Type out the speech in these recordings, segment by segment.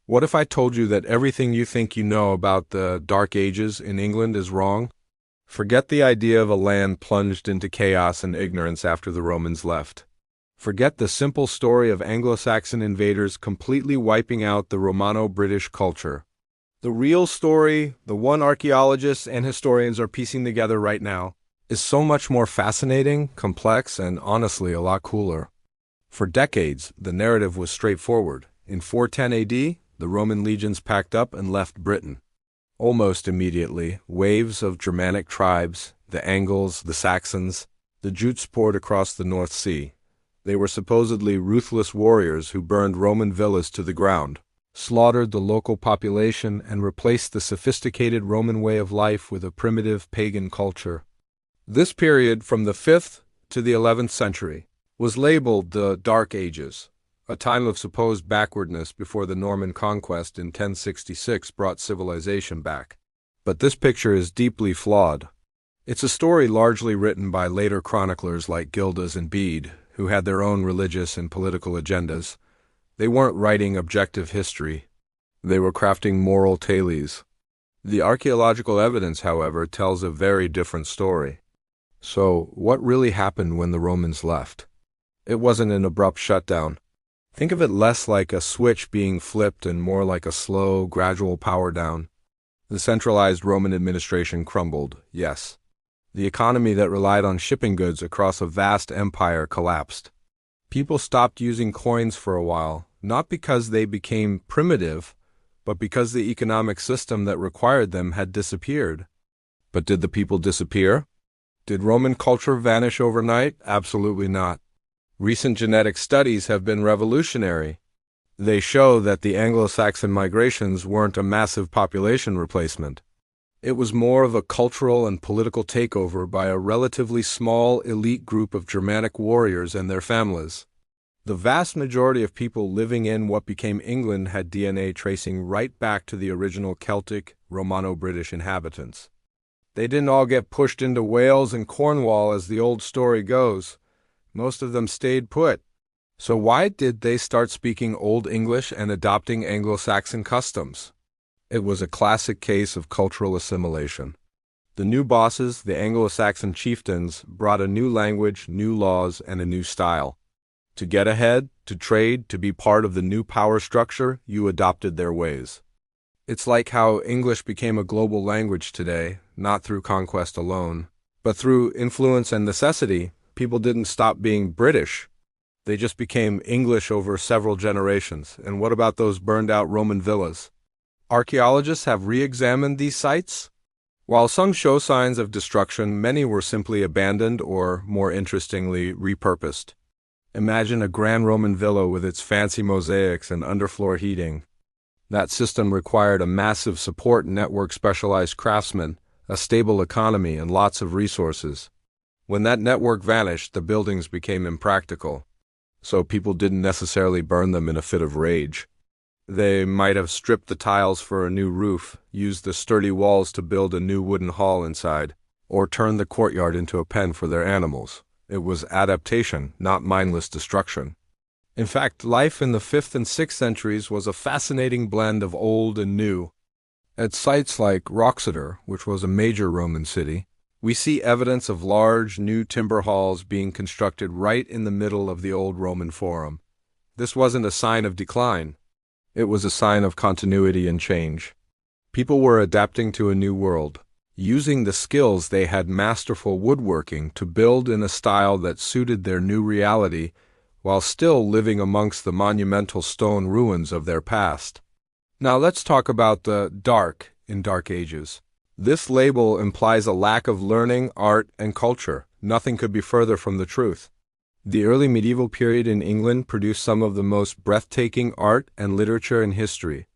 What if I told you that everything you think you know about the Dark Ages in England is wrong? Forget the idea of a land plunged into chaos and ignorance after the Romans left. Forget the simple story of Anglo-Saxon invaders completely wiping out the Romano-British culture. The real story, the one archaeologists and historians are piecing together right now, is so much more fascinating, complex, and honestly a lot cooler. For decades, the narrative was straightforward. In 410 AD, the Roman legions packed up and left Britain. Almost immediately, waves of Germanic tribes, the Angles, the Saxons, the Jutes poured across the North Sea. They were supposedly ruthless warriors who burned Roman villas to the ground, slaughtered the local population, and replaced the sophisticated Roman way of life with a primitive pagan culture. This period, from the 5th to the 11th century, was labeled the Dark Ages, a time of supposed backwardness before the Norman conquest in 1066 brought civilization back. But this picture is deeply flawed. It's a story largely written by later chroniclers like Gildas and Bede, who had their own religious and political agendas. They weren't writing objective history. They were crafting moral tales. The archaeological evidence, however, tells a very different story. So, what really happened when the Romans left? It wasn't an abrupt shutdown. Think of it less like a switch being flipped and more like a slow, gradual power down. The centralized Roman administration crumbled, yes. The economy that relied on shipping goods across a vast empire collapsed. People stopped using coins for a while, not because they became primitive, but because the economic system that required them had disappeared. But did the people disappear? Did Roman culture vanish overnight? Absolutely not. Recent genetic studies have been revolutionary. They show that the Anglo-Saxon migrations weren't a massive population replacement. It was more of a cultural and political takeover by a relatively small elite group of Germanic warriors and their families. The vast majority of people living in what became England had DNA tracing right back to the original Celtic, Romano-British inhabitants. They didn't all get pushed into Wales and Cornwall as the old story goes. Most of them stayed put. So why did they start speaking Old English and adopting Anglo-Saxon customs? It was a classic case of cultural assimilation. The new bosses, the Anglo-Saxon chieftains, brought a new language, new laws, and a new style. To get ahead, to trade, to be part of the new power structure, you adopted their ways. It's like how English became a global language today, not through conquest alone, but through influence and necessity. People didn't stop being British. They just became English over several generations. And what about those burned-out Roman villas? Archaeologists have re-examined these sites. While some show signs of destruction, many were simply abandoned or, more interestingly, repurposed. Imagine a grand Roman villa with its fancy mosaics and underfloor heating. That system required a massive support network, specialized craftsmen, a stable economy, and lots of resources. When that network vanished, the buildings became impractical. So people didn't necessarily burn them in a fit of rage. They might have stripped the tiles for a new roof, used the sturdy walls to build a new wooden hall inside, or turned the courtyard into a pen for their animals. It was adaptation, not mindless destruction. In fact, life in the 5th and 6th centuries was a fascinating blend of old and new. At sites like Wroxeter, which was a major Roman city, we see evidence of large, new timber halls being constructed right in the middle of the old Roman Forum. This wasn't a sign of decline. It was a sign of continuity and change. People were adapting to a new world, using the skills they had masterful woodworking to build in a style that suited their new reality while still living amongst the monumental stone ruins of their past. Now let's talk about the dark in Dark Ages. This label implies a lack of learning, art, and culture. Nothing could be further from the truth. The early medieval period in England produced some of the most breathtaking art and literature in history.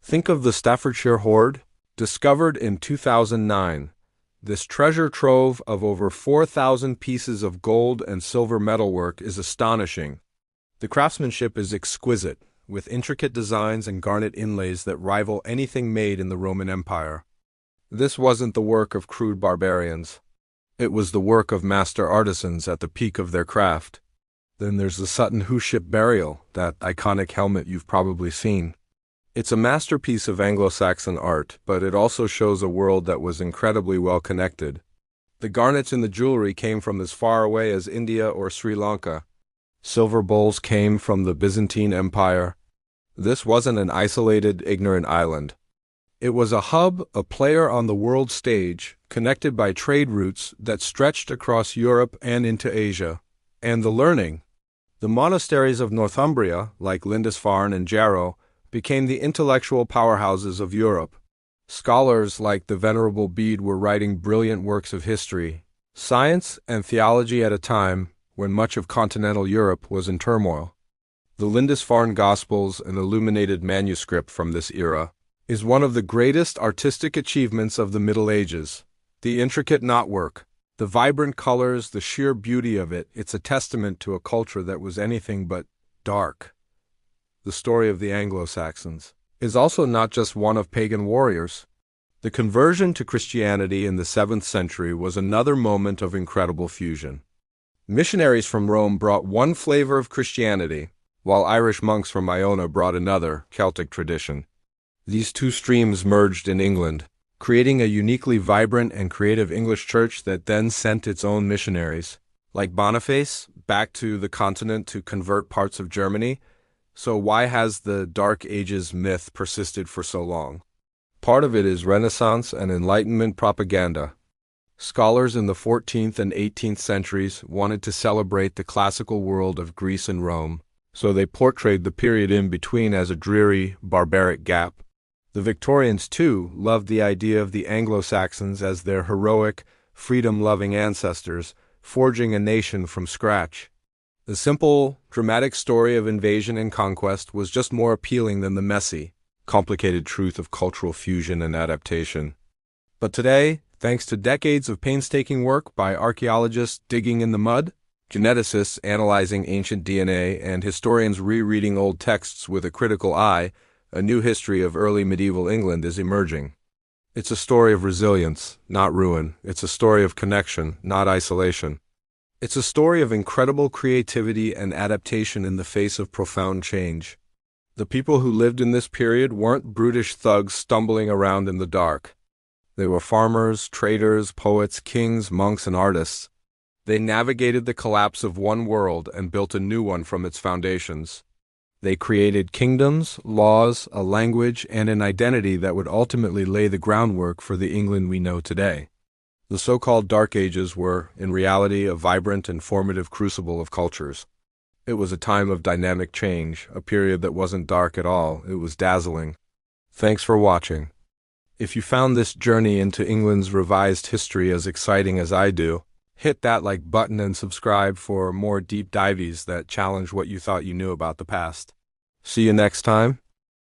Think of the Staffordshire Hoard, discovered in 2009. This treasure trove of over 4,000 pieces of gold and silver metalwork is astonishing. The craftsmanship is exquisite, with intricate designs and garnet inlays that rival anything made in the Roman Empire. This wasn't the work of crude barbarians. It was the work of master artisans at the peak of their craft. Then there's the Sutton Hoo ship burial, that iconic helmet you've probably seen. It's a masterpiece of Anglo-Saxon art, but it also shows a world that was incredibly well connected. The garnets in the jewelry came from as far away as India or Sri Lanka. Silver bowls came from the Byzantine Empire. This wasn't an isolated, ignorant island. It was a hub, a player on the world stage, connected by trade routes that stretched across Europe and into Asia. And the learning. The monasteries of Northumbria, like Lindisfarne and Jarrow, became the intellectual powerhouses of Europe. Scholars like the Venerable Bede were writing brilliant works of history, science, and theology at a time when much of continental Europe was in turmoil. The Lindisfarne Gospels, an illuminated manuscript from this era, is one of the greatest artistic achievements of the Middle Ages. The intricate knotwork, the vibrant colors, the sheer beauty of it, it's a testament to a culture that was anything but dark. The story of the Anglo-Saxons is also not just one of pagan warriors. The conversion to Christianity in the 7th century was another moment of incredible fusion. Missionaries from Rome brought one flavor of Christianity, while Irish monks from Iona brought another, Celtic tradition. These two streams merged in England, creating a uniquely vibrant and creative English church that then sent its own missionaries, like Boniface, back to the continent to convert parts of Germany. So why has the Dark Ages myth persisted for so long? Part of it is Renaissance and Enlightenment propaganda. Scholars in the 14th and 18th centuries wanted to celebrate the classical world of Greece and Rome, so they portrayed the period in between as a dreary, barbaric gap. The Victorians, too, loved the idea of the Anglo-Saxons as their heroic, freedom-loving ancestors, forging a nation from scratch. The simple, dramatic story of invasion and conquest was just more appealing than the messy, complicated truth of cultural fusion and adaptation. But today, thanks to decades of painstaking work by archaeologists digging in the mud, geneticists analyzing ancient DNA, and historians rereading old texts with a critical eye, a new history of early medieval England is emerging. It's a story of resilience, not ruin. It's a story of connection, not isolation. It's a story of incredible creativity and adaptation in the face of profound change. The people who lived in this period weren't brutish thugs stumbling around in the dark. They were farmers, traders, poets, kings, monks, and artists. They navigated the collapse of one world and built a new one from its foundations. They created kingdoms, laws, a language, and an identity that would ultimately lay the groundwork for the England we know today. The so-called Dark Ages were, in reality, a vibrant and formative crucible of cultures. It was a time of dynamic change, a period that wasn't dark at all, it was dazzling. Thanks for watching. If you found this journey into England's revised history as exciting as I do, hit that like button and subscribe for more deep dives that challenge what you thought you knew about the past. See you next time.